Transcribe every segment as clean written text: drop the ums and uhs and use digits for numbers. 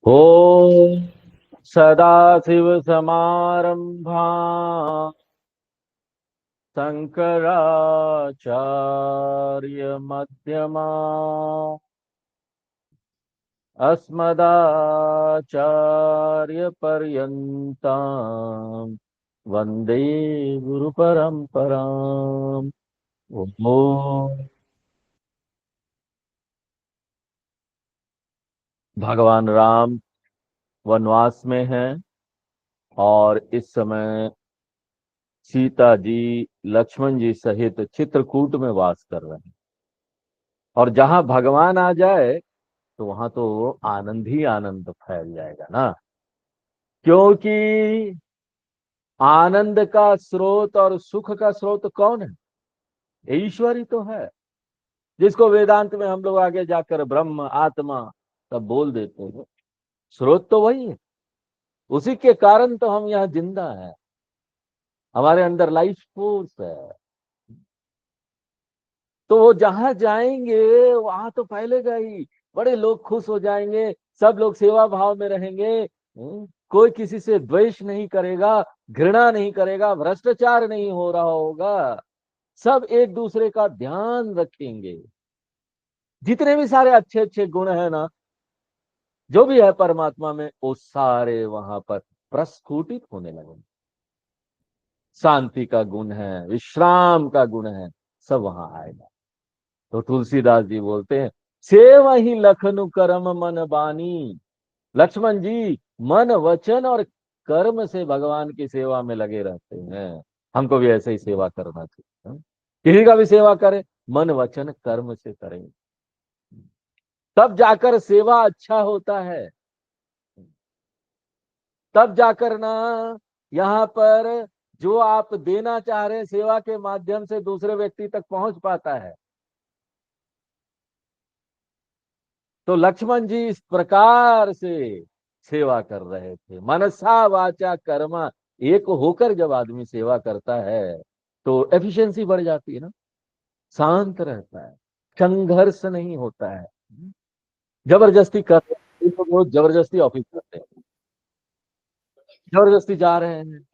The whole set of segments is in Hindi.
ॐ सदाशिवसमारम्भा शङ्कराचार्यमध्यमा अस्मदाचार्यपर्यन्तां वन्दे गुरुपरम्पराम्। ओम। भगवान राम वनवास में हैं और इस समय सीता जी लक्ष्मण जी सहित चित्रकूट में वास कर रहे हैं। और जहां भगवान आ जाए तो वहां तो आनंद ही आनंद फैल जाएगा ना। क्योंकि आनंद का स्रोत और सुख का स्रोत कौन है? ईश्वर ही तो है, जिसको वेदांत में हम लोग आगे जाकर ब्रह्म आत्मा सब बोल देते हैं। स्रोत तो वही है, उसी के कारण तो हम यहाँ जिंदा है, हमारे अंदर लाइफ फोर्स है। तो वो जहां जाएंगे वहां तो फैलेगा ही, बड़े लोग खुश हो जाएंगे, सब लोग सेवा भाव में रहेंगे। कोई किसी से द्वेष नहीं करेगा, घृणा नहीं करेगा, भ्रष्टाचार नहीं हो रहा होगा, सब एक दूसरे का ध्यान रखेंगे। जितने भी सारे अच्छे अच्छे गुण है ना, जो भी है परमात्मा में, वो सारे वहां पर प्रस्फुटित होने लगेंगे। शांति का गुण है, विश्राम का गुण है, सब वहां आएगा। तो तुलसीदास जी बोलते हैं, सेव ही लखनु कर्म मन बानी। लक्ष्मण जी मन वचन और कर्म से भगवान की सेवा में लगे रहते हैं। हमको भी ऐसे ही सेवा करना चाहिए। किसी का भी सेवा करें, मन वचन कर्म से करें, तब जाकर सेवा अच्छा होता है। तब जाकर ना यहाँ पर जो आप देना चाह रहे हैं सेवा के माध्यम से दूसरे व्यक्ति तक पहुंच पाता है। तो लक्ष्मण जी इस प्रकार से सेवा कर रहे थे, मनसा वाचा कर्मा एक होकर जब आदमी सेवा करता है तो एफिशिएंसी बढ़ जाती है ना, शांत रहता है, संघर्ष नहीं होता है। जबरदस्ती कर रहे हैं तो वो जबरदस्ती ऑफिस करते हैं, जबरदस्ती जा रहे हैं,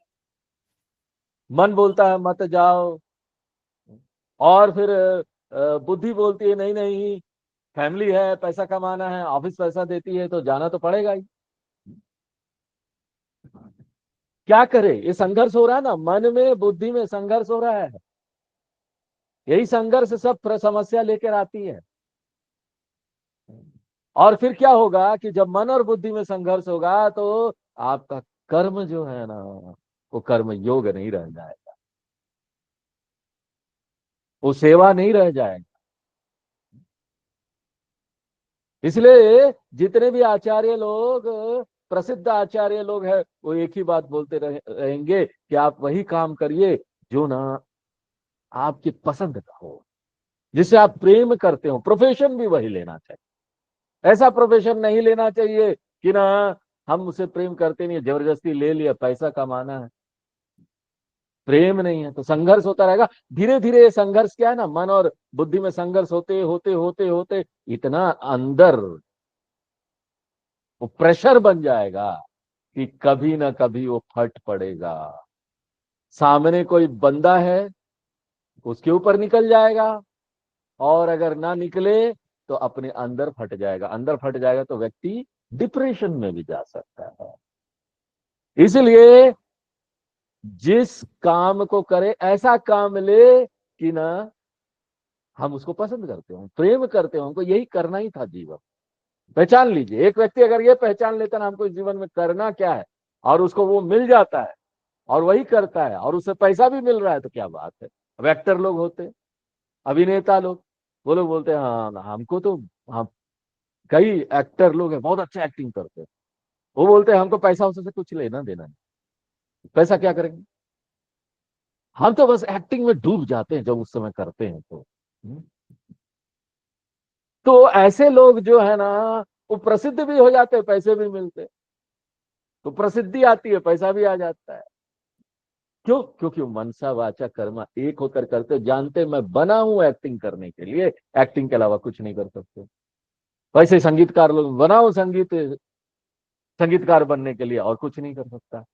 मन बोलता है मत जाओ, और फिर बुद्धि बोलती है नहीं नहीं, फैमिली है, पैसा कमाना है, ऑफिस पैसा देती है तो जाना तो पड़ेगा ही। क्या करे, ये संघर्ष हो रहा है ना, मन में बुद्धि में संघर्ष हो रहा है। यही संघर्ष सब समस्या लेकर आती है। और फिर क्या होगा कि जब मन और बुद्धि में संघर्ष होगा तो आपका कर्म जो है ना, वो कर्म योग नहीं रह जाएगा, वो सेवा नहीं रह जाएगा। इसलिए जितने भी आचार्य लोग, प्रसिद्ध आचार्य लोग हैं, वो एक ही बात बोलते रहेंगे कि आप वही काम करिए जो ना आपकी पसंद का हो, जिसे आप प्रेम करते हो। प्रोफेशन भी वही लेना चाहिए, ऐसा प्रोफेशन नहीं लेना चाहिए कि ना हम उसे प्रेम करते नहीं, जबरदस्ती ले लिया, पैसा कमाना है, प्रेम नहीं है तो संघर्ष होता रहेगा। धीरे धीरे ये संघर्ष क्या है ना, मन और बुद्धि में संघर्ष होते होते होते होते इतना अंदर वो प्रेशर बन जाएगा कि कभी ना कभी वो फट पड़ेगा। सामने कोई बंदा है, उसके ऊपर निकल जाएगा, और अगर ना निकले तो अपने अंदर फट जाएगा। अंदर फट जाएगा तो व्यक्ति डिप्रेशन में भी जा सकता है। इसलिए जिस काम को करे ऐसा काम ले कि ना हम उसको पसंद करते हो, प्रेम करते हो, हमको यही करना ही था जीवन। पहचान लीजिए, एक व्यक्ति अगर ये पहचान लेता ना हमको इस जीवन में करना क्या है, और उसको वो मिल जाता है और वही करता है और उससे पैसा भी मिल रहा है, तो क्या बात है। अब एक्टर लोग होते हैं, अभिनेता लोग, वो लोग बोलते हैं हाँ हमको तो, हम कई एक्टर लोग हैं बहुत अच्छे एक्टिंग करते हैं, वो बोलते हैं हमको पैसा उससे कुछ लेना देना नहीं, पैसा क्या करेंगे, हम तो बस एक्टिंग में डूब जाते हैं जब उस समय करते हैं तो। हम्म। तो ऐसे लोग जो है ना, वो प्रसिद्ध भी हो जाते हैं, पैसे भी मिलते हैं, तो प्रसिद्धि आती है, पैसा भी आ जाता है। क्यों? क्योंकि वो मनसा वाचा कर्मा एक होकर करते, जानते मैं बना हूं एक्टिंग करने के लिए, एक्टिंग के अलावा कुछ नहीं कर सकते। वैसे संगीतकार लोग, बनाओ संगीत, संगीतकार बनने के लिए और कुछ नहीं कर सकता।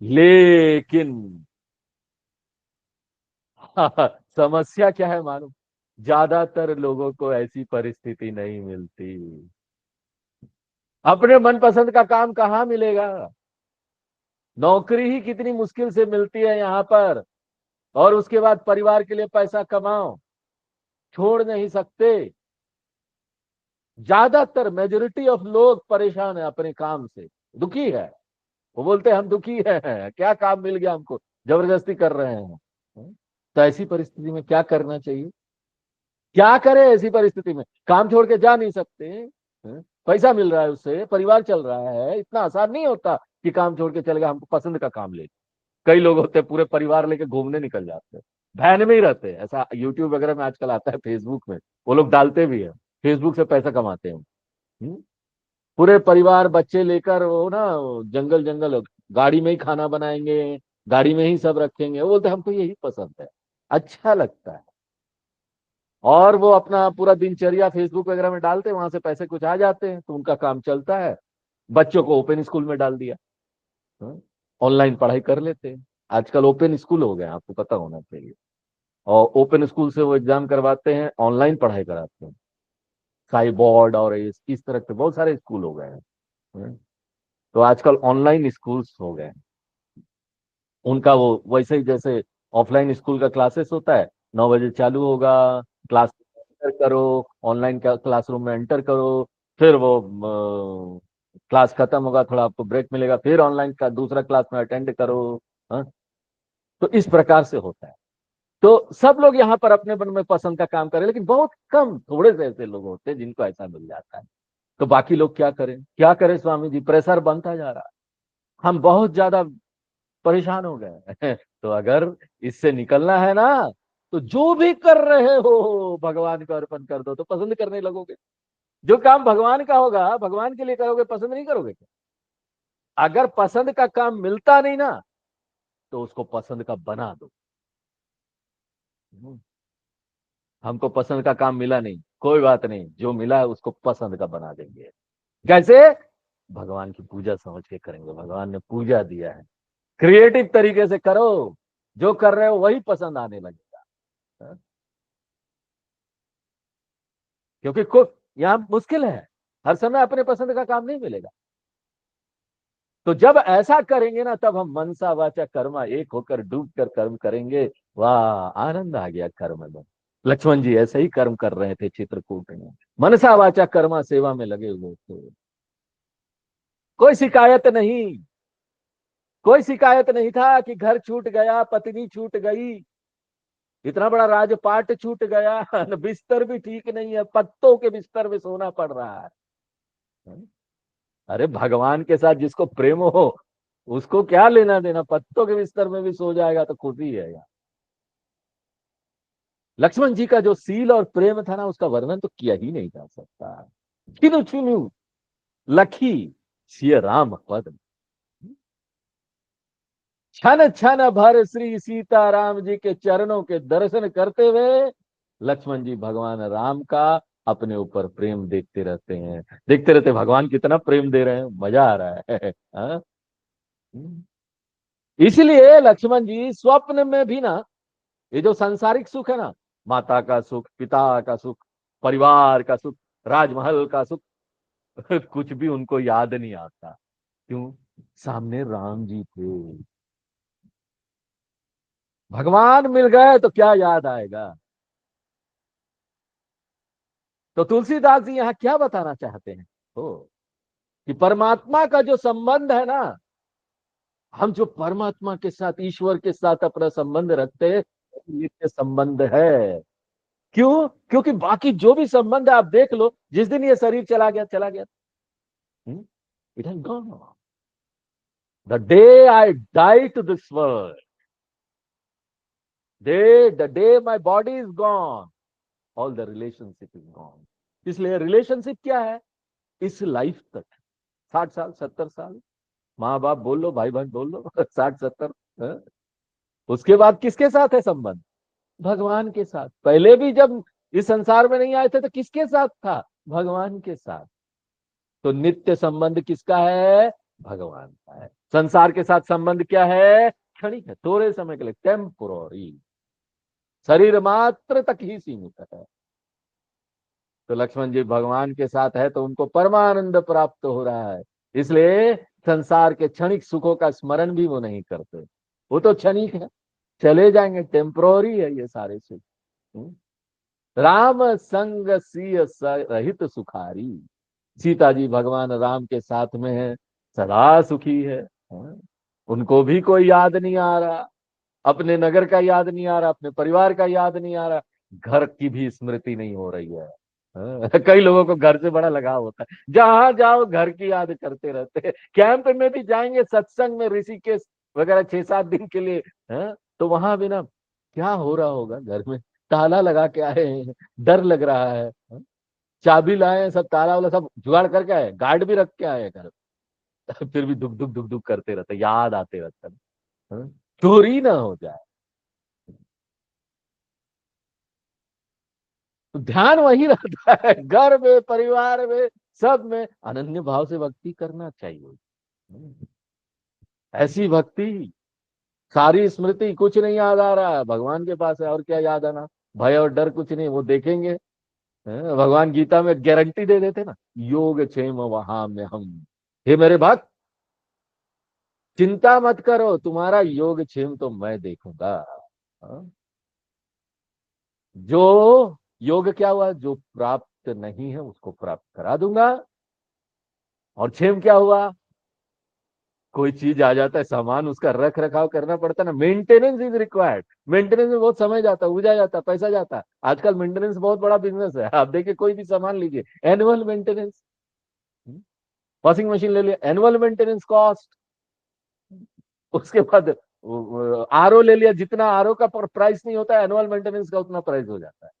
लेकिन समस्या क्या है मालूम? ज्यादातर लोगों को ऐसी परिस्थिति नहीं मिलती। अपने मनपसंद का काम कहाँ मिलेगा? नौकरी ही कितनी मुश्किल से मिलती है यहाँ पर। और उसके बाद परिवार के लिए पैसा कमाओ, छोड़ नहीं सकते। ज्यादातर मेजोरिटी ऑफ लोग परेशान है अपने काम से, दुखी है। वो बोलते हैं हम दुखी हैं, क्या काम मिल गया हमको, जबरदस्ती कर रहे हैं। तो ऐसी परिस्थिति में क्या करना चाहिए? क्या करें ऐसी परिस्थिति में? काम छोड़ के जा नहीं सकते हैं? पैसा मिल रहा है, उससे परिवार चल रहा है, इतना आसान नहीं होता कि काम छोड़ के चले गए, हमको पसंद का काम ले। कई लोग होते हैं पूरे परिवार लेके घूमने निकल जाते हैं, वैन में ही रहते हैं। ऐसा यूट्यूब वगैरह में आजकल आता है, फेसबुक में वो लोग डालते भी है, फेसबुक से पैसा कमाते हैं। पूरे परिवार बच्चे लेकर वो ना, जंगल जंगल गाड़ी में ही खाना बनाएंगे, गाड़ी में ही सब रखेंगे। वो बोलते हैं हमको यही पसंद है, अच्छा लगता है। और वो अपना पूरा दिनचर्या फेसबुक वगैरह में डालते हैं, वहां से पैसे कुछ आ जाते हैं तो उनका काम चलता है। बच्चों को ओपन स्कूल में डाल दिया, ऑनलाइन पढ़ाई कर लेते हैं। आजकल ओपन स्कूल हो गए हैं, आपको पता होना चाहिए। और ओपन स्कूल से वो एग्जाम करवाते हैं, ऑनलाइन पढ़ाई कराते हैं। साई बोर्ड और इस तरह के बहुत सारे स्कूल हो गए हैं। तो आजकल ऑनलाइन स्कूल्स हो गए हैं। उनका वो वैसे ही जैसे ऑफलाइन स्कूल का क्लासेस होता है, 9 बजे चालू होगा, क्लास एंटर करो, ऑनलाइन क्लासरूम में एंटर करो, फिर वो क्लास खत्म होगा, थोड़ा आपको ब्रेक मिलेगा, फिर ऑनलाइन का दूसरा क्लास में अटेंड करो। हाँ? तो इस प्रकार से होता है। तो सब लोग यहाँ पर अपने मन में पसंद का काम करें, लेकिन बहुत कम, थोड़े से ऐसे लोग होते हैं जिनको ऐसा मिल जाता है। तो बाकी लोग क्या करें, क्या करें स्वामी जी, प्रेशर बनता जा रहा है, हम बहुत ज्यादा परेशान हो गए। तो अगर इससे निकलना है ना, तो जो भी कर रहे हो भगवान को अर्पण कर दो, तो पसंद करने लगोगे। जो काम भगवान का होगा भगवान के लिए करोगे, पसंद नहीं करोगे क्या? अगर पसंद का काम मिलता नहीं ना, तो उसको पसंद का बना दो। हमको पसंद का काम मिला नहीं, कोई बात नहीं, जो मिला है उसको पसंद का बना देंगे। कैसे? भगवान की पूजा समझ के करेंगे, भगवान ने पूजा दिया है, क्रिएटिव तरीके से करो। जो कर रहे हो वही पसंद आने लगेगा। हाँ? क्योंकि यहाँ मुश्किल है, हर समय अपने पसंद का काम नहीं मिलेगा। तो जब ऐसा करेंगे ना, तब हम मनसा वाचा कर्मा एक होकर डूब कर कर्म करेंगे। वाह, आनंद आ गया कर्म में। लक्ष्मण जी ऐसे ही कर्म कर रहे थे चित्रकूट में, मनसा वाचा कर्मा सेवा में लगे हुए थे। कोई शिकायत नहीं, कोई शिकायत नहीं था कि घर छूट गया, पत्नी छूट गई, इतना बड़ा राजपाट छूट गया, बिस्तर भी ठीक नहीं है, पत्तों के बिस्तर में सोना पड़ रहा है। अरे भगवान के साथ जिसको प्रेम हो, उसको क्या लेना देना, पत्तों के बिस्तर में भी सो जाएगा तो खुशी है यार। लक्ष्मण जी का जो सील और प्रेम था ना, उसका वर्णन तो किया ही नहीं जा सकता। छिनु छिनु लखी सिय राम पद, छन छन भर श्री सीताराम जी के चरणों के दर्शन करते हुए लक्ष्मण जी भगवान राम का अपने ऊपर प्रेम देखते रहते हैं, देखते रहते भगवान कितना प्रेम दे रहे हैं, मजा आ रहा है। हाँ? इसलिए लक्ष्मण जी स्वप्न में भी ना, ये जो सांसारिक सुख है ना, माता का सुख, पिता का सुख, परिवार का सुख, राजमहल का सुख, कुछ भी उनको याद नहीं आता। क्यों? सामने राम जी थे। भगवान मिल गए तो क्या याद आएगा? तो तुलसीदास जी यहाँ क्या बताना चाहते हैं? ओ, कि परमात्मा का जो संबंध है ना, हम जो परमात्मा के साथ, ईश्वर के साथ अपना संबंध रखते हैं, नित्य संबंध है। क्यों? क्योंकि बाकी जो भी संबंध है आप देख लो, जिस दिन ये शरीर चला गया, चला गया। It has gone. The day I die to this world, the day my body is gone, all the relationship is gone. इसलिए रिलेशनशिप क्या है? इस लाइफ तक, 60 साल, 70 साल, माँ बाप बोल लो, भाई बहन बोल लो, 60 70। उसके बाद किसके साथ है संबंध? भगवान के साथ। पहले भी जब इस संसार में नहीं आए थे तो किसके साथ था? भगवान के साथ। तो नित्य संबंध किसका है? भगवान का है। संसार के साथ संबंध क्या है? क्षणिक है, थोड़े समय के लिए, टेम्पोररी, शरीर मात्र तक ही सीमित है। तो लक्ष्मण जी भगवान के साथ है तो उनको परमानंद प्राप्त हो रहा है, इसलिए संसार के क्षणिक सुखों का स्मरण भी वो नहीं करते। वो तो क्षणिक है, चले जाएंगे, टेम्पोररी है ये सारे सुख। हम्म? राम संग सिय रहित सुखारी। सीता जी भगवान राम के साथ में है, सदा सुखी है। उनको भी कोई याद नहीं आ रहा, अपने नगर का याद नहीं आ रहा, अपने परिवार का याद नहीं आ रहा, घर की भी स्मृति नहीं हो रही है। कई लोगों को घर से बड़ा लगाव होता है, जहां जाओ घर की याद करते रहते हैं। कैंप में भी जाएंगे, सत्संग में, ऋषिकेश वगैरह 6-7 दिन के लिए, तो वहां भी ना क्या हो रहा होगा घर में, ताला लगा के आए हैं, डर लग रहा है। चाबी लाए हैं, सब ताला वाला सब जुगाड़ करके आए, गार्ड भी रख के आए हैं घर। फिर भी दुख दुख दुख दुख करते रहते, याद आते रहते हैं। चोरी ना हो जाए, तो ध्यान वही रहता है, घर में, परिवार में, सब में अनन्य भाव से भक्ति करना चाहिए। ऐसी भक्ति, सारी स्मृति, कुछ नहीं याद आ रहा है, भगवान के पास है, और क्या याद आना। भय और डर कुछ नहीं, वो देखेंगे। भगवान गीता में गारंटी दे देते ना, योग क्षेम वहां में हम। हे मेरे भक्त, चिंता मत करो, तुम्हारा योग क्षेम तो मैं देखूंगा। हाँ? जो योग क्या हुआ, जो प्राप्त नहीं है उसको प्राप्त करा दूंगा। और क्षेम क्या हुआ, कोई चीज आ जाता है, सामान, उसका रख रखाव करना पड़ता है ना, मेंटेनेंस इज रिक्वायर्ड। मेंटेनेंस में बहुत समय जाता है, ऊर्जा जाता है, पैसा जाता है। आजकल मेंटेनेंस बहुत बड़ा बिजनेस है। आप देखिए कोई भी सामान लीजिए, एनुअल मेंटेनेंस। वॉशिंग मशीन ले लिया, एनुअल मेंटेनेंस कॉस्ट। उसके बाद आरओ ले लिया, जितना आरओ का प्राइस नहीं होता, एनुअल मेंटेनेंस का उतना प्राइस हो जाता है।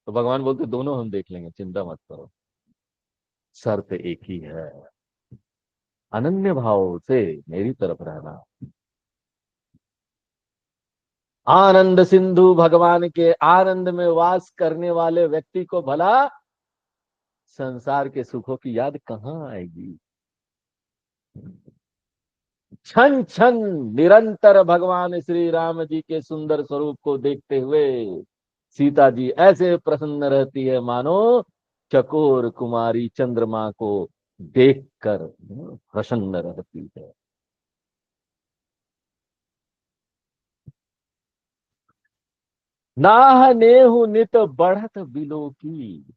तो भगवान बोलते दोनों हम देख लेंगे, चिंता मत करो, शर्त एक ही है, अनन्य भाव से मेरी तरफ रहना। आनंद सिंधु भगवान के आनंद में वास करने वाले व्यक्ति को भला संसार के सुखों की याद कहां आएगी। क्षण क्षण निरंतर भगवान श्री राम जी के सुंदर स्वरूप को देखते हुए सीता जी ऐसे प्रसन्न रहती है, मानो चकोर कुमारी चंद्रमा को देखकर प्रसन्न रहती है। नाह नेहु नित बढ़त बिलो की।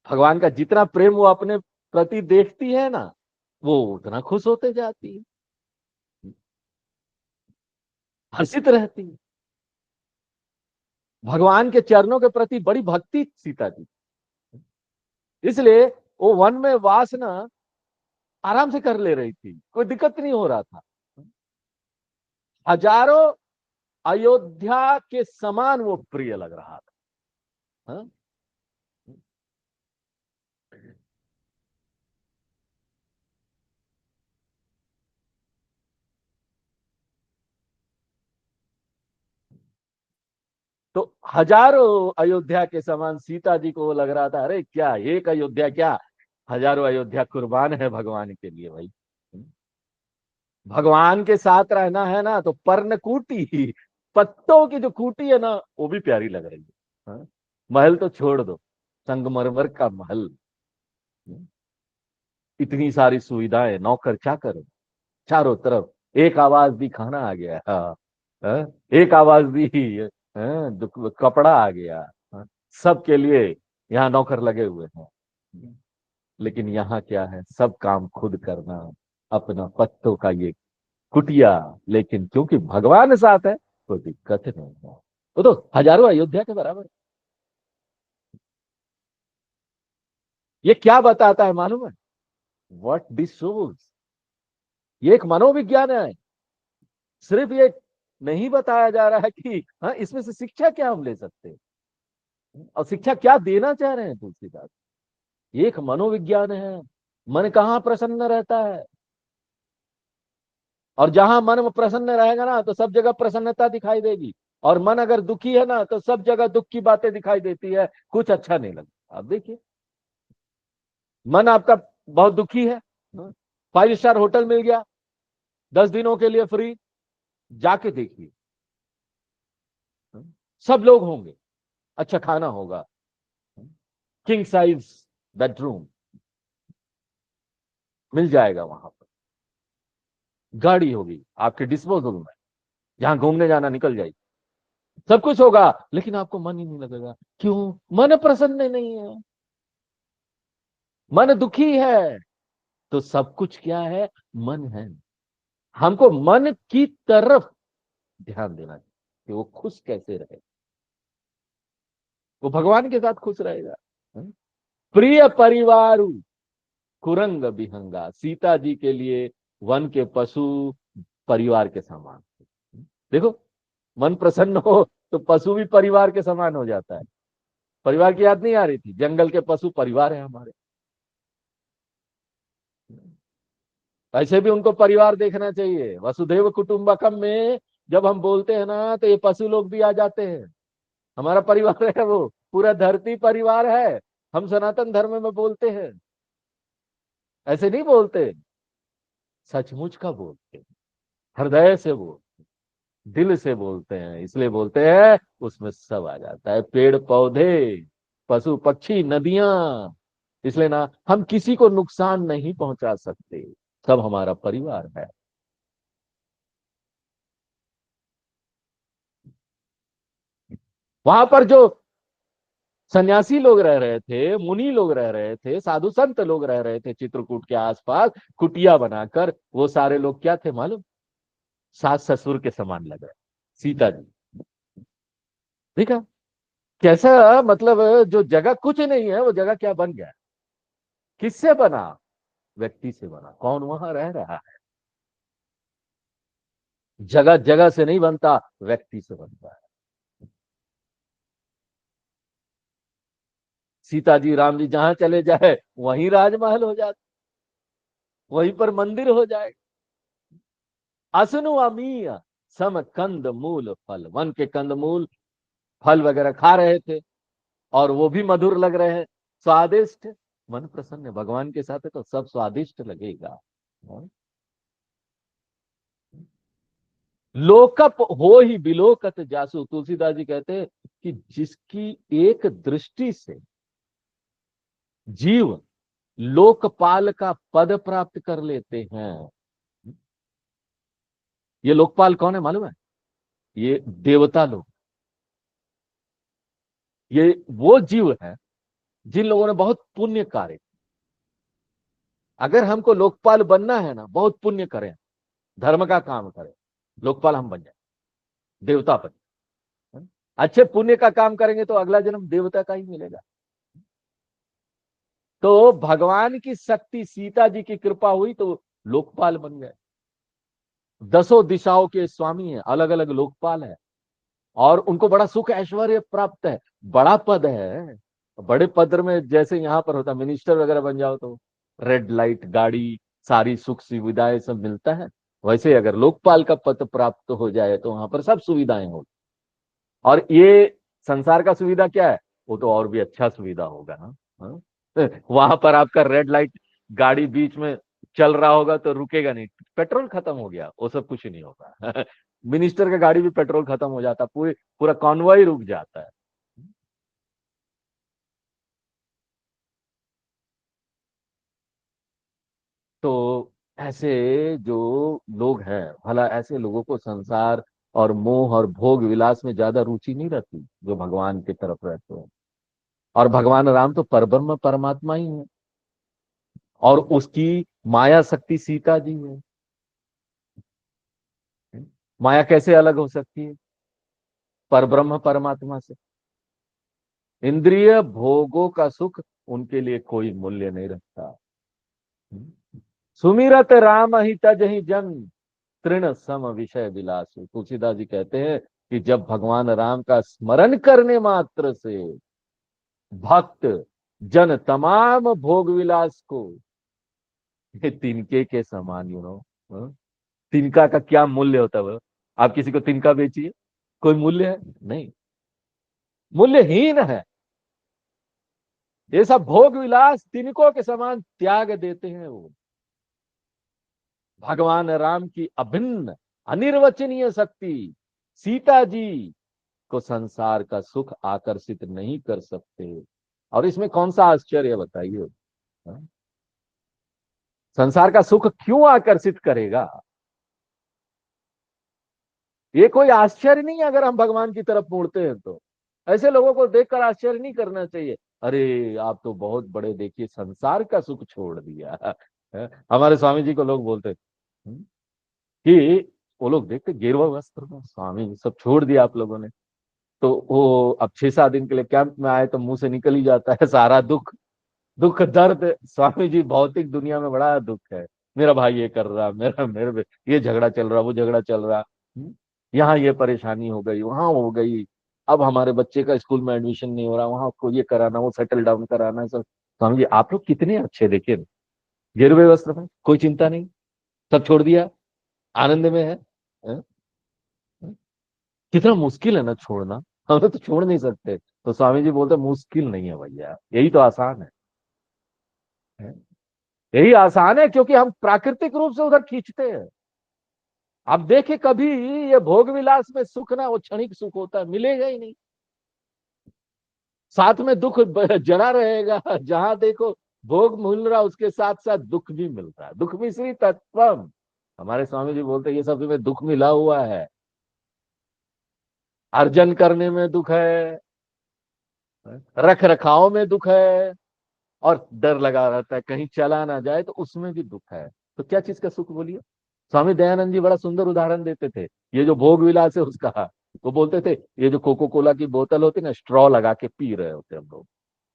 भगवान का जितना प्रेम वो अपने प्रति देखती है ना, वो उतना खुश होते जाती है, हर्षित रहती है। भगवान के चरणों के प्रति बड़ी भक्ति सीता जी, इसलिए वो वन में वास ना आराम से कर ले रही थी, कोई दिक्कत नहीं हो रहा था। हजारों अयोध्या के समान वो प्रिय लग रहा था। हाँ? तो हजारों अयोध्या के समान सीता जी को वो लग रहा था, अरे क्या एक अयोध्या, क्या हजारों अयोध्या कुर्बान है भगवान के लिए भाई। भगवान के साथ रहना है ना, तो पर्णकुटी, पत्तों की जो कुटी है ना, वो भी प्यारी लग रही है। हाँ? महल तो छोड़ दो, संगमरमर का महल, इतनी सारी सुविधाएं, नौकर चाकर चारों तरफ, एक आवाज दी खाना आ गया। हाँ, हाँ, एक आवाज दी, हाँ, कपड़ा आ गया। हाँ, सबके लिए यहाँ नौकर लगे हुए हैं। लेकिन यहाँ क्या है, सब काम खुद करना, अपना पत्तों का ये कुटिया। लेकिन क्योंकि भगवान साथ है, कोई दिक्कत नहीं है, वो तो हजारों अयोध्या के बराबर। ये क्या बताता है मालूम है? व्हाट दिस शोज, ये एक मनोविज्ञान है। सिर्फ ये नहीं बताया जा रहा है कि हाँ, इसमें से शिक्षा क्या हम ले सकते हैं, और शिक्षा क्या देना चाह रहे हैं तुलसीदास। ये एक मनोविज्ञान है। मन कहाँ प्रसन्न रहता है, और जहां मन प्रसन्न रहेगा ना, तो सब जगह प्रसन्नता दिखाई देगी। और मन अगर दुखी है ना, तो सब जगह दुख की बातें दिखाई देती है, कुछ अच्छा नहीं लगता। आप देखिए, मन आपका बहुत दुखी है, 5 स्टार होटल मिल गया 10 दिनों के लिए फ्री, जाके देखिए, सब लोग होंगे, अच्छा खाना होगा, किंग साइज बेडरूम मिल जाएगा, वहां पर गाड़ी होगी आपके डिस्पोजल में, जहां घूमने जाना निकल जाएगी, सब कुछ होगा, लेकिन आपको मन ही नहीं लगेगा। क्यों? मन प्रसन्न नहीं है, मन दुखी है। तो सब कुछ क्या है? मन है। हमको मन की तरफ ध्यान देना चाहिए कि वो खुश कैसे रहे, वो भगवान के साथ खुश रहेगा। प्रिय परिवार कुरंग बिहंगा, सीता जी के लिए वन के पशु परिवार के समान। देखो, मन प्रसन्न हो तो पशु भी परिवार के समान हो जाता है। परिवार की याद नहीं आ रही थी? जंगल के पशु परिवार है हमारे, ऐसे भी उनको परिवार देखना चाहिए। वसुधैव कुटुंबकम में जब हम बोलते हैं ना, तो ये पशु लोग भी आ जाते हैं, हमारा परिवार है वो, पूरा धरती परिवार है। हम सनातन धर्म में बोलते हैं, ऐसे नहीं बोलते, सचमुच का बोलते हैं, हृदय से बोलते, दिल से बोलते हैं, इसलिए बोलते हैं उसमें सब आ जाता है, पेड़ पौधे, पशु पक्षी, नदियां। इसलिए ना, हम किसी को नुकसान नहीं पहुंचा सकते, सब हमारा परिवार है। वहां पर जो सन्यासी लोग रह रहे थे, मुनि लोग रह रहे थे, साधु संत लोग रह रहे थे चित्रकूट के आसपास कुटिया बनाकर, वो सारे लोग क्या थे मालूम? सास ससुर के समान लग रहे। सीता जी, देखा कैसा, मतलब जो जगह कुछ नहीं है, वो जगह क्या बन गया? किससे बना? व्यक्ति से बना। कौन वहां रह रहा है? जगह जगह से नहीं बनता, व्यक्ति से बनता है। सीता जी राम जी जहां चले जाए वहीं राजमहल हो जाता, वहीं पर मंदिर हो जाए। असनु अमीय सम कंद मूल फल, वन के कंद मूल फल वगैरह खा रहे थे, और वो भी मधुर लग रहे हैं, स्वादिष्ट। मन प्रसन्न है, भगवान के साथ है तो सब स्वादिष्ट लगेगा। हाँ? लोकप हो ही बिलोकत जासु, तुलसीदास जी कहते हैं कि जिसकी एक दृष्टि से जीव लोकपाल का पद प्राप्त कर लेते हैं। ये लोकपाल कौन है मालूम है? ये देवता लोग, ये वो जीव है जिन लोगों ने बहुत पुण्य कार्य। अगर हमको लोकपाल बनना है ना, बहुत पुण्य करें, धर्म का काम करें, लोकपाल हम बन जाए, देवता बन। अच्छे पुण्य का काम करेंगे तो अगला जन्म देवता का ही मिलेगा। तो भगवान की शक्ति, सीता जी की कृपा हुई तो लोकपाल बन गए। 10 दिशाओं के स्वामी है, अलग अलग लोकपाल है, और उनको बड़ा सुख ऐश्वर्य प्राप्त है, बड़ा पद है। बड़े पद में जैसे यहाँ पर होता मिनिस्टर वगैरह बन जाओ तो रेड लाइट गाड़ी, सारी सुख सुविधाएं सब मिलता है, वैसे अगर लोकपाल का पद प्राप्त हो जाए तो वहां पर सब सुविधाएं हो। और ये संसार का सुविधा क्या है? वो तो और भी अच्छा सुविधा होगा ना। हाँ? वहां पर आपका रेड लाइट गाड़ी बीच में चल रहा होगा तो रुकेगा नहीं, पेट्रोल खत्म हो गया, वो सब कुछ नहीं होगा। मिनिस्टर का गाड़ी भी पेट्रोल खत्म हो जाता, पूरे पूरा कॉन्वॉय रुक जाता है। तो ऐसे जो लोग हैं, भला ऐसे लोगों को संसार और मोह और भोग विलास में ज्यादा रुचि नहीं रहती, जो भगवान की तरफ रहते हैं। और भगवान राम तो परब्रह्म परमात्मा ही है, और उसकी माया शक्ति सीता जी है। माया कैसे अलग हो सकती है परब्रह्म परमात्मा से? इंद्रिय भोगों का सुख उनके लिए कोई मूल्य नहीं रखता। सुमिरत राम ही तज ही जन, तृण सम विषय विलासु, तुलसीदास जी कहते हैं कि जब भगवान राम का स्मरण करने मात्र से भक्त जन तमाम भोग विलास को ये तिनके के समान, तिनका का क्या मूल्य होता है? आप किसी को तिनका बेचिए, कोई मूल्य है? नहीं, मूल्यहीन है। ये सब भोग विलास तिनकों के समान त्याग देते हैं वो। भगवान राम की अभिन्न अनिर्वचनीय शक्ति सीता जी को संसार का सुख आकर्षित नहीं कर सकते। और इसमें कौन सा आश्चर्य बताइए? हाँ? संसार का सुख क्यों आकर्षित करेगा? ये कोई आश्चर्य नहीं है अगर हम भगवान की तरफ मुड़ते हैं तो। ऐसे लोगों को देखकर आश्चर्य नहीं करना चाहिए, अरे आप तो बहुत बड़े, देखिए संसार का सुख छोड़ दिया है? हमारे स्वामी जी को लोग बोलते कि वो लोग देखते गेरुआ वस्त्र में, स्वामी जी सब छोड़ दिया आप लोगों ने। तो वो अब 6-7 दिन के लिए कैंप में आए तो मुंह से निकल ही जाता है सारा दुख, दुख दर्द। स्वामी जी भौतिक दुनिया में बड़ा दुख है, मेरा भाई ये कर रहा, मेरा मेरे ये झगड़ा चल रहा, वो झगड़ा चल रहा, यहाँ ये परेशानी हो गई, वहां हो गई, अब हमारे बच्चे का स्कूल में एडमिशन नहीं हो रहा, वहां को ये कराना, वो सेटल डाउन कराना है सब। स्वामी जी आप लोग कितने अच्छे, देखिए गिरवे वस्त्र में, कोई चिंता नहीं, सब छोड़ दिया, आनंद में है। हैं? कितना मुश्किल है ना छोड़ना, हम लोग तो छोड़ नहीं सकते। तो स्वामी जी बोलते मुश्किल नहीं है भैया, यही तो आसान है? यही आसान है, क्योंकि हम प्राकृतिक रूप से उधर खींचते हैं। अब देखे कभी ये भोग विलास में सुख ना, वो क्षणिक सुख होता है, मिलेगा ही नहीं, साथ में दुख जड़ा रहेगा। जहां देखो भोग मिल रहा, उसके साथ साथ दुख भी मिल रहा है, दुख मिश्री तत्वम। हमारे स्वामी जी बोलते हैं ये सब में दुख मिला हुआ है, अर्जन करने में दुख है, रख रखाव में दुख है, और डर लगा रहता है कहीं चला ना जाए तो उसमें भी दुख है। तो क्या चीज का सुख बोलिए? स्वामी दयानंद जी बड़ा सुंदर उदाहरण देते थे, ये जो भोग विलास है उसका। वो बोलते थे ये जो कोको कोला की बोतल होती है ना, स्ट्रॉ लगा के पी रहे होते हम लोग,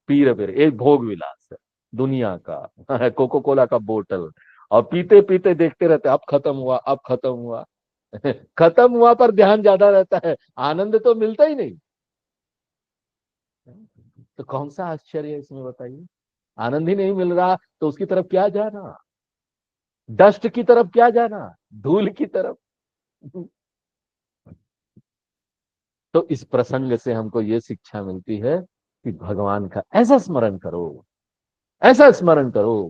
पी रहे पी रहे, एक भोग विलास है दुनिया का कोको कोला का बोतल। और पीते पीते देखते रहते अब खत्म हुआ, अब खत्म हुआ खत्म हुआ पर ध्यान ज्यादा रहता है, आनंद तो मिलता ही नहीं। तो कौन सा आश्चर्य है इसमें बताइए? आनंद ही नहीं मिल रहा तो उसकी तरफ क्या जाना, डस्ट की तरफ क्या जाना, धूल की तरफ। तो इस प्रसंग से हमको ये शिक्षा मिलती है कि भगवान का ऐसा स्मरण करो, ऐसा स्मरण करो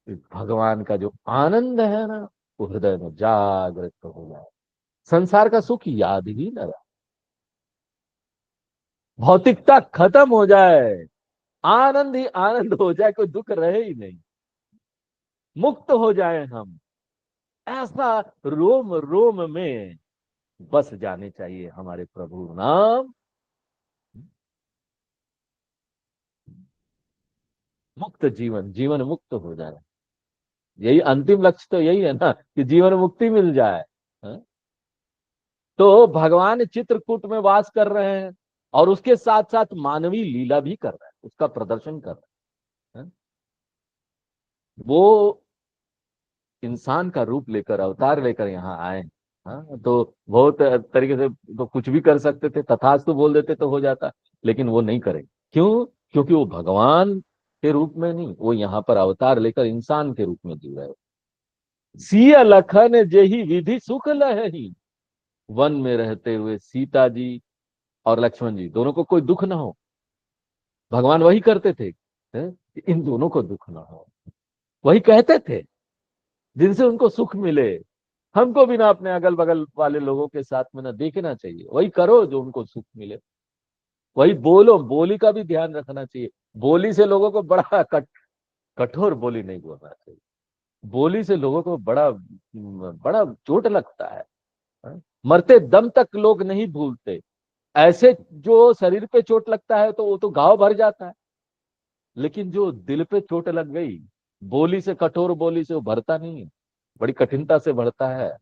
कि भगवान का जो आनंद है ना, वो हृदय में जागृत हो जाए, संसार का सुख याद ही न रहे, भौतिकता खत्म हो जाए, आनंद ही आनंद हो जाए, कोई दुख रहे ही नहीं, मुक्त हो जाए हम, ऐसा रोम रोम में बस जाने चाहिए हमारे प्रभु नाम। मुक्त जीवन, जीवन मुक्त हो जाए, यही अंतिम लक्ष्य तो यही है ना, कि जीवन मुक्ति मिल जाए। हाँ? तो भगवान चित्रकूट में वास कर रहे हैं, और उसके साथ साथ मानवीय लीला भी कर रहे हैं, उसका प्रदर्शन कर रहे हैं। हाँ? वो इंसान का रूप लेकर, अवतार लेकर यहाँ आए। हाँ, तो बहुत तरीके से तो कुछ भी कर सकते थे, तथास्तु बोल देते तो हो जाता, लेकिन वो नहीं करेंगे। क्यों? क्योंकि वो भगवान के रूप में नहीं, वो यहाँ पर अवतार लेकर इंसान के रूप में जी रहे हो। सिय लखन जेहि विधि सुख लहही, वन में रहते हुए सीता जी और लक्ष्मण जी दोनों को कोई दुख ना हो, भगवान वही करते थे, हैं? कि इन दोनों को दुख ना हो, वही कहते थे जिनसे उनको सुख मिले। हमको भी ना अपने अगल बगल वाले लोगों के साथ में ना देखना चाहिए, वही करो जो उनको सुख मिले, वही बोलो, बोली का भी ध्यान रखना चाहिए। बोली से लोगों को बड़ा कठोर बोली नहीं बोलना चाहिए, बोली से लोगों को बड़ा बड़ा चोट लगता है। हाँ? मरते दम तक लोग नहीं भूलते, ऐसे जो शरीर पे चोट लगता है तो वो तो घाव भर जाता है, लेकिन जो दिल पे चोट लग गई, बोली से, कठोर बोली से, वो भरता नहीं है, बड़ी कठिनता से भरता है?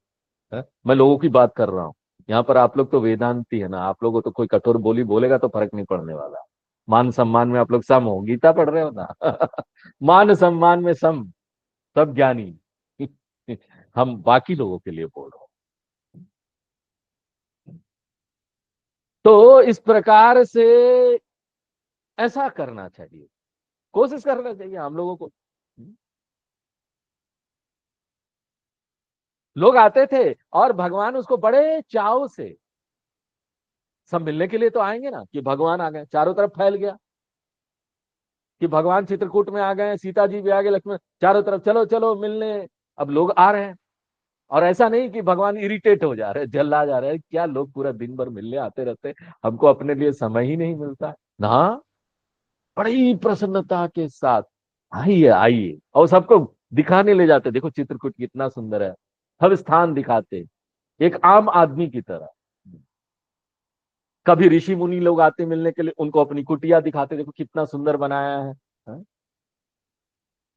मैं लोगों की बात कर रहा हूँ, यहाँ पर आप लोग तो वेदांती है ना, आप लोगों को तो कोई कठोर बोली बोलेगा तो फर्क नहीं पड़ने वाला, मान सम्मान में आप लोग सम हो, गीता पढ़ रहे हो ना मान सम्मान में सम, सब ज्ञानी हम बाकी लोगों के लिए बोल रहे हो। तो इस प्रकार से ऐसा करना चाहिए, कोशिश करना चाहिए हम लोगों को। लोग आते थे और भगवान उसको बड़े चाव से, सब मिलने के लिए तो आएंगे ना, कि भगवान आ गए, चारों तरफ फैल गया। कि भगवान चित्रकूट में आ गए, सीता जी भी आ गए, लक्ष्मण, चारों तरफ चलो चलो मिलने। अब लोग आ रहे हैं, और ऐसा नहीं कि भगवान इरिटेट हो जा रहे हैं, जल्ला जा रहे हैं, क्या लोग पूरा दिन भर मिलने आते रहते हैं, हमको अपने लिए समय ही नहीं मिलता ना। बड़ी प्रसन्नता के साथ आइए आइए, और सबको दिखाने ले जाते, देखो चित्रकूट कितना सुंदर है, हर स्थान दिखाते, एक आम आदमी की तरह। कभी ऋषि मुनि लोग आते मिलने के लिए, उनको अपनी कुटिया दिखाते, देखो कितना सुंदर बनाया है। हाँ?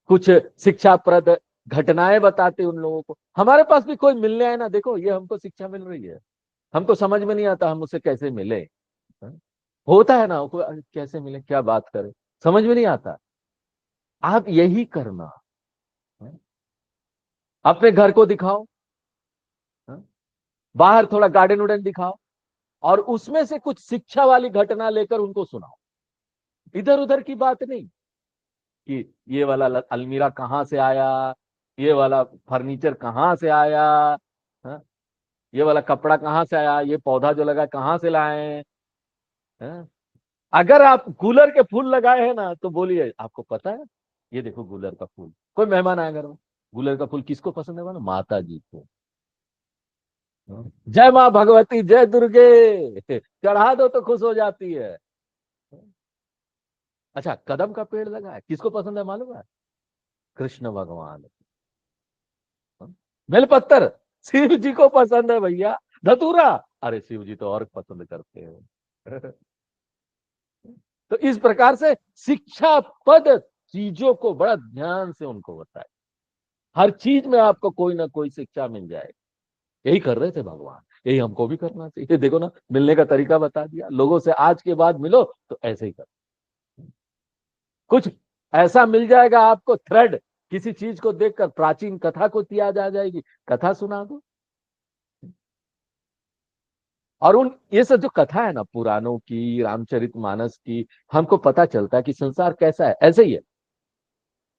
कुछ शिक्षाप्रद घटनाएं बताते उन लोगों को। हमारे पास भी कोई मिलने आए ना, देखो ये हमको शिक्षा मिल रही है, हमको समझ में नहीं आता हम उससे कैसे मिले। हाँ? होता है ना, कैसे मिले, क्या बात करें, समझ में नहीं आता। आप यही करना। हाँ? अपने घर को दिखाओ। हाँ? बाहर थोड़ा गार्डन उड़न दिखाओ, और उसमें से कुछ शिक्षा वाली घटना लेकर उनको सुनाओ। इधर उधर की बात नहीं कि ये वाला अलमीरा कहाँ से आया, ये वाला फर्नीचर कहाँ से आया, हाँ? ये वाला कपड़ा कहाँ से आया, ये पौधा जो लगा कहाँ से लाए। हाँ? अगर आप गुलर के फूल लगाए हैं ना, तो बोलिए आपको पता है, ये देखो गुलर का फूल, कोई मेहमान आया घर में, गुलर का फूल किसको पसंद है, मानो माता जी को। हाँ? जय माँ भगवती, जय दुर्गे, चढ़ा दो तो खुश हो जाती है। अच्छा, कदम का पेड़ लगा है, किसको पसंद है मालूम है, कृष्ण भगवान। हाँ? बेलपत्तर शिव जी को पसंद है भैया। धतूरा, अरे शिव जी तो और पसंद करते हैं। तो इस प्रकार से शिक्षा पद चीजों को बड़ा ध्यान से उनको बताए, हर चीज में आपको कोई ना कोई शिक्षा मिल जाए। यही कर रहे थे भगवान, यही हमको भी करना चाहिए। देखो ना, मिलने का तरीका बता दिया, लोगों से आज के बाद मिलो तो ऐसे ही कर, कुछ ऐसा मिल जाएगा आपको थ्रेड, किसी चीज को देखकर प्राचीन कथा को याद आ जाएगी, कथा सुना दो। और उन ये सब जो कथा है ना, पुराणों की, रामचरितमानस की, हमको पता चलता है कि संसार कैसा है, ऐसे ही है।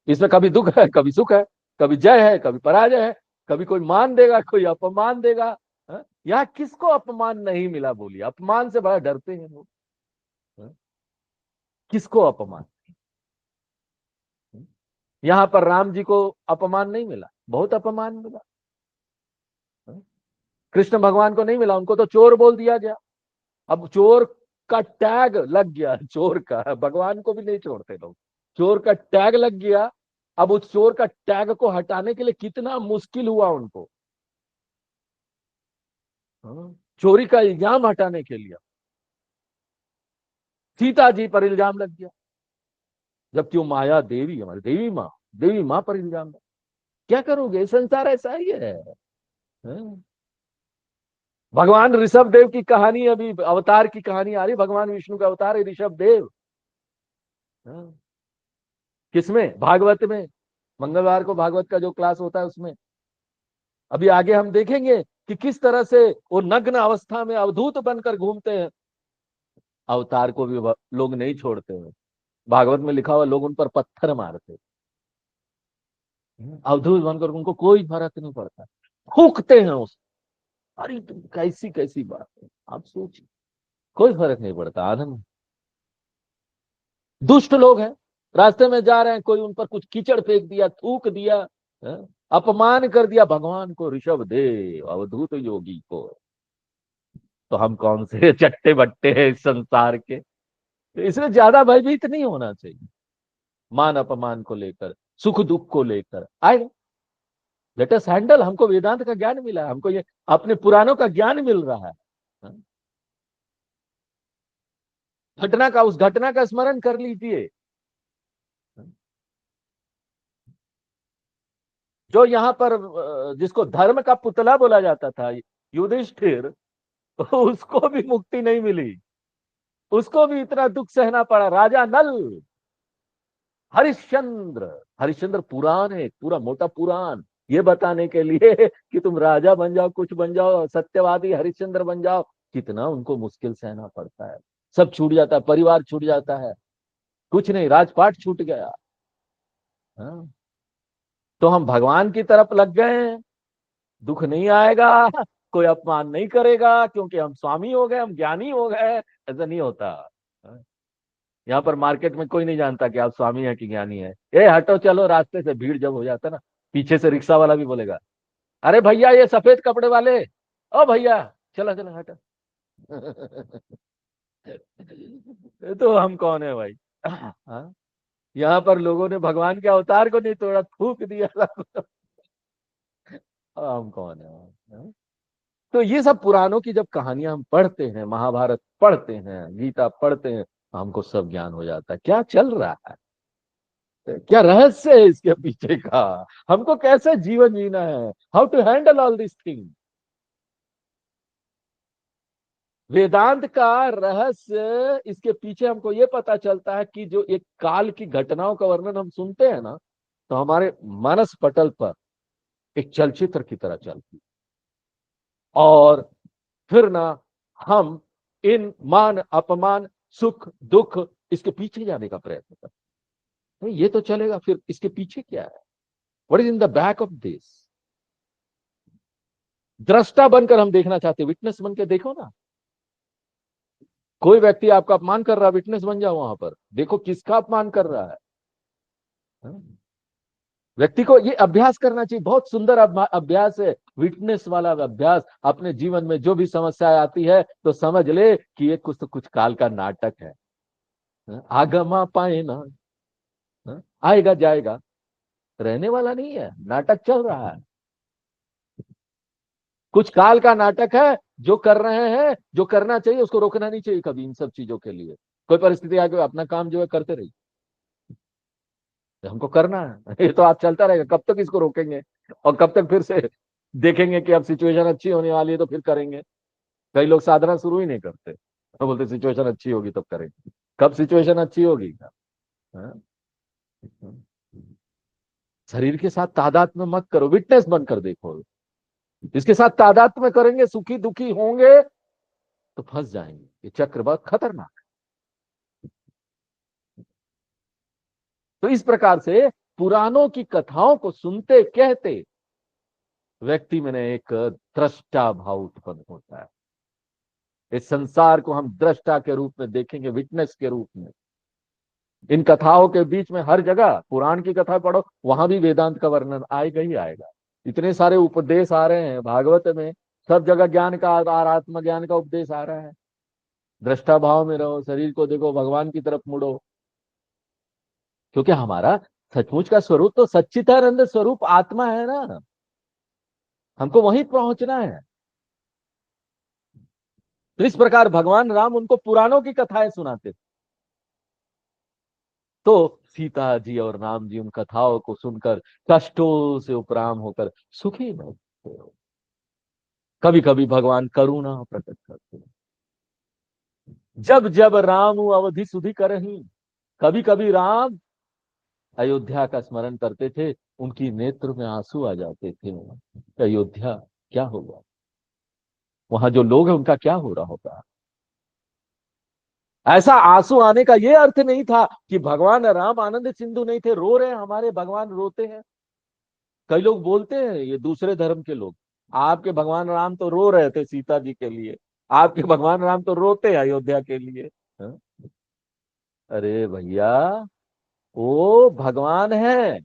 इसमें कभी दुख है, कभी सुख है, कभी जय है, कभी पराजय है, कभी कोई मान देगा, कोई अपमान देगा। हाँ? यहाँ किसको अपमान नहीं मिला, बोलिए, अपमान से बड़ा डरते हैं लोग। हाँ? किसको अपमान। यहाँ पर राम जी को अपमान नहीं मिला, बहुत अपमान मिला। हाँ? कृष्ण भगवान को नहीं मिला, उनको तो चोर बोल दिया गया। अब चोर का टैग लग गया, चोर का, भगवान को भी नहीं छोड़ते लोग, चोर का टैग लग गया। अब उस चोर का टैग को हटाने के लिए कितना मुश्किल हुआ उनको। हाँ? चोरी का इल्जाम हटाने के लिए सीता जी पर इल्जाम लग गया, जबकि वो माया देवी, हमारी देवी माँ पर इल्जाम लगा। क्या करोगे, संसार ऐसा ही है। हाँ? भगवान ऋषभ देव की कहानी, अभी अवतार की कहानी आ रही, भगवान विष्णु का अवतार है ऋषभ देव। हाँ? किसमें, भागवत में, मंगलवार को भागवत का जो क्लास होता है उसमें। अभी आगे हम देखेंगे कि किस तरह से वो नग्न अवस्था में अवधूत बनकर घूमते हैं। अवतार को भी लोग नहीं छोड़ते हैं, भागवत में लिखा हुआ, लोग उन पर पत्थर मारते, अवधूत बनकर, उनको कोई फर्क नहीं पड़ता, फूकते हैं उस। अरे तुम कैसी कैसी बात है, आप सोचिए, कोई फर्क नहीं पड़ता, आनंद। दुष्ट लोग हैं, रास्ते में जा रहे हैं, कोई उन पर कुछ कीचड़ फेंक दिया, थूक दिया, है? अपमान कर दिया भगवान को, ऋषभ देव अवधूत योगी को, तो हम कौन से चट्टे बट्टे हैं इस संसार के। तो इसमें ज्यादा भयभीत नहीं होना चाहिए, मान अपमान को लेकर, सुख दुख को लेकर आए, लेट अस हैंडल। हमको वेदांत का ज्ञान मिला है, हमको ये अपने पुराणों का ज्ञान मिल रहा है। हाँ? उस घटना का स्मरण कर लीजिए। हाँ? जो यहाँ पर जिसको धर्म का पुतला बोला जाता था, युधिष्ठिर, उसको भी मुक्ति नहीं मिली, उसको भी इतना दुख सहना पड़ा। राजा नल, हरिश्चंद्र, हरिश्चंद्र पुराण है, पूरा मोटा पुराण, ये बताने के लिए कि तुम राजा बन जाओ, कुछ बन जाओ, सत्यवादी हरिश्चंद्र बन जाओ, कितना उनको मुश्किल सहना पड़ता है। सब छूट जाता है, परिवार छूट जाता है, कुछ नहीं, राजपाट छूट गया। हाँ? तो हम भगवान की तरफ लग गए हैं, दुख नहीं आएगा, कोई अपमान नहीं करेगा, क्योंकि हम स्वामी हो गए, हम ज्ञानी हो गए। ऐसा नहीं होता। हाँ? यहाँ पर मार्केट में कोई नहीं जानता कि आप स्वामी हैं कि ज्ञानी है। ए हटो चलो रास्ते से, भीड़ जब हो जाता ना, पीछे से रिक्शा वाला भी बोलेगा, अरे भैया ये सफेद कपड़े वाले, ओ भैया, चला चला हटा। तो हम कौन है भाई? हाँ? यहाँ पर लोगों ने भगवान के अवतार को नहीं तोड़ा, थूक दिया सब। हम कौन है? हाँ? तो ये सब पुराणों की जब कहानियां हम पढ़ते हैं, महाभारत पढ़ते हैं, गीता पढ़ते हैं, हमको सब ज्ञान हो जाता है क्या चल रहा है, क्या रहस्य है इसके पीछे का, हमको कैसे जीवन जीना है, how to handle all this thing. Vedanta का रहस्य इसके पीछे हमको ये पता चलता है कि जो एक काल की घटनाओं का वर्णन हम सुनते हैं ना, तो हमारे मानस पटल पर एक चलचित्र की तरह चलती, और फिर ना हम इन मान अपमान सुख दुख इसके पीछे जाने का प्रयत्न करते हैं। ये तो चलेगा, फिर इसके पीछे क्या है, what is in the back of this. दृष्टा बनकर हम देखना चाहते, विटनेस बन के देखो ना। कोई व्यक्ति आपका अपमान कर रहा है, विटनेस बन जाओ, वहां पर देखो किसका अपमान कर रहा है। हाँ? व्यक्ति को ये अभ्यास करना चाहिए, बहुत सुंदर अभ्यास है, विटनेस वाला अभ्यास। अपने जीवन में जो भी समस्या आती है तो समझ ले कि ये कुछ तो कुछ काल का नाटक है। हाँ? आगमा पाए ना, हाँ? आएगा जाएगा, रहने वाला नहीं है, नाटक चल रहा है, कुछ काल का नाटक है। जो कर रहे हैं, जो करना चाहिए उसको रोकना नहीं चाहिए कभी इन सब चीजों के लिए। कोई परिस्थिति आ गई, अपना काम जो है करते रहिए, हमको करना है। ये तो आज चलता रहेगा, कब तक इसको रोकेंगे, और कब तक फिर से देखेंगे कि अब सिचुएशन अच्छी होने वाली है तो फिर करेंगे। कई लोग साधना शुरू ही नहीं करते, तो बोलते सिचुएशन अच्छी होगी तब करेंगे। कब सिचुएशन अच्छी होगी? हाँ? शरीर के साथ तादाद में मत करो, विटनेस बनकर देखो। इसके साथ तादाद में करेंगे, सुखी दुखी होंगे तो फंस जाएंगे, ये चक्र बहुत खतरनाक। तो इस प्रकार से पुराणों की कथाओं को सुनते कहते व्यक्ति में एक दृष्टा भाव उत्पन्न होता है। इस संसार को हम दृष्टा के रूप में देखेंगे, विटनेस के रूप में। इन कथाओं के बीच में हर जगह पुराण की कथा पढ़ो, वहां भी वेदांत का वर्णन आएगा ही आएगा। इतने सारे उपदेश आ रहे हैं भागवत में, सब जगह ज्ञान का और आत्म ज्ञान का उपदेश आ रहा है। दृष्टा भाव में रहो, शरीर को देखो, भगवान की तरफ मुड़ो, क्योंकि हमारा सचमुच का स्वरूप तो सच्चिदानंद स्वरूप आत्मा है ना, हमको वहीं पहुंचना है। तो इस प्रकार भगवान राम उनको पुराणों की कथाएं सुनाते थे। तो सीता जी और राम जी उन कथाओं को सुनकर कष्टों से उपराम होकर सुखी रहते हो। कभी कभी भगवान करुणा प्रकट करते हैं, जब जब राम अवधि सुधि करही। कभी कभी राम अयोध्या का स्मरण करते थे, उनकी नेत्र में आंसू आ जाते थे। अयोध्या क्या होगा, वहां जो लोग हैं उनका क्या हो रहा होगा। ऐसा आंसू आने का यह अर्थ नहीं था कि भगवान राम आनंद सिंधु नहीं थे, रो रहे हैं हमारे भगवान रोते हैं। कई लोग बोलते हैं, ये दूसरे धर्म के लोग, आपके भगवान राम तो रो रहे थे सीता जी के लिए, आपके भगवान राम तो रोते हैं अयोध्या के लिए। हाँ? अरे भैया, वो भगवान है,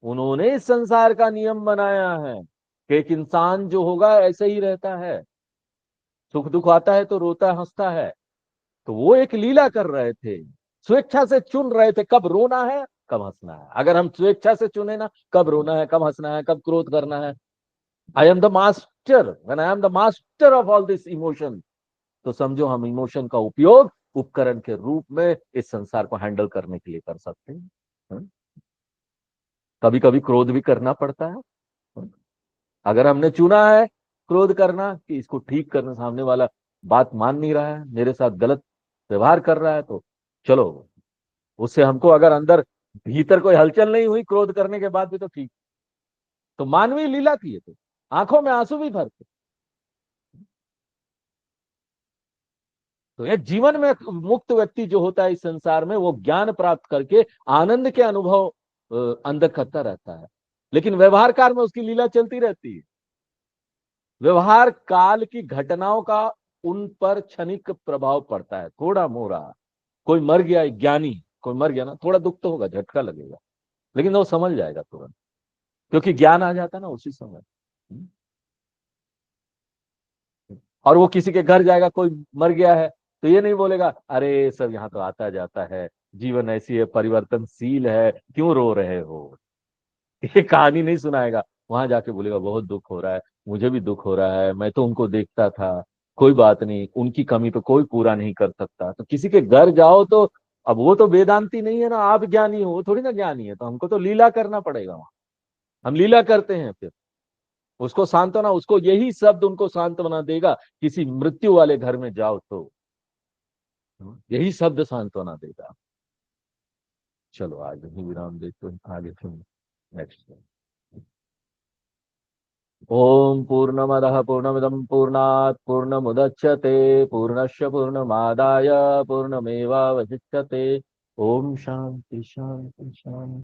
उन्होंने इस संसार का नियम बनाया है कि एक इंसान जो होगा ऐसे ही रहता है, सुख दुख आता है तो रोता हंसता है। तो वो एक लीला कर रहे थे, स्वेच्छा से चुन रहे थे कब रोना है कब हंसना है। अगर हम स्वेच्छा से चुने ना, कब रोना है कब हंसना है कब क्रोध करना है, I am the master, when I am the master of all this emotion, तो समझो हम इमोशन का उपयोग उपकरण के रूप में इस संसार को हैंडल करने के लिए कर सकते हैं। कभी कभी क्रोध भी करना पड़ता है। अगर हमने चुना है क्रोध करना कि इसको ठीक करना, सामने वाला बात मान नहीं रहा है, मेरे साथ गलत व्यवहार कर रहा है, तो चलो उससे हमको अगर अंदर भीतर कोई हलचल नहीं हुई क्रोध करने के बाद भी तो ठीक। तो मानवीय लीला थी ये, तो आंखों में आंसू भी भरते। तो ये जीवन में मुक्त व्यक्ति जो होता है इस संसार में, वो ज्ञान प्राप्त करके आनंद के अनुभव अंदर करता रहता है, लेकिन व्यवहार काल में उसकी लीला चलती रहती है। व्यवहार काल की घटनाओं का उन पर क्षणिक प्रभाव पड़ता है, थोड़ा मोड़ा, कोई मर गया, एक ज्ञानी कोई मर गया ना, थोड़ा दुख तो होगा, झटका लगेगा, लेकिन वो समझ जाएगा तुरंत, क्योंकि ज्ञान आ जाता है ना उसी समय। और वो किसी के घर जाएगा, कोई मर गया है, तो ये नहीं बोलेगा अरे सब यहाँ तो आता जाता है, जीवन ऐसी है, परिवर्तनशील है, क्यों रो रहे हो। ये कहानी नहीं सुनाएगा, वहां जाके बोलेगा बहुत दुख हो रहा है, मुझे भी दुख हो रहा है, मैं तो उनको देखता था, कोई बात नहीं, उनकी कमी तो कोई पूरा नहीं कर सकता। तो किसी के घर जाओ तो, अब वो तो वेदांती नहीं है ना, आप ज्ञानी हो, वो थोड़ी ना ज्ञानी है, तो हमको तो लीला करना पड़ेगा वहां। हम लीला करते हैं फिर, उसको सांत्वना, उसको यही शब्द उनको सांत्वना देगा, किसी मृत्यु वाले घर में जाओ तो यही शब्द सांत्वना देगा। चलो आज यही विराम देते हैं, आगे फिर नेक्स्ट। ओम पूर्णमदः पूर्णमिदं पूर्णात् पूर्णमुदच्यते पूर्णस्य पूर्णमादाय पूर्णमेवावशिष्यते। ओम शांति शांति शांति।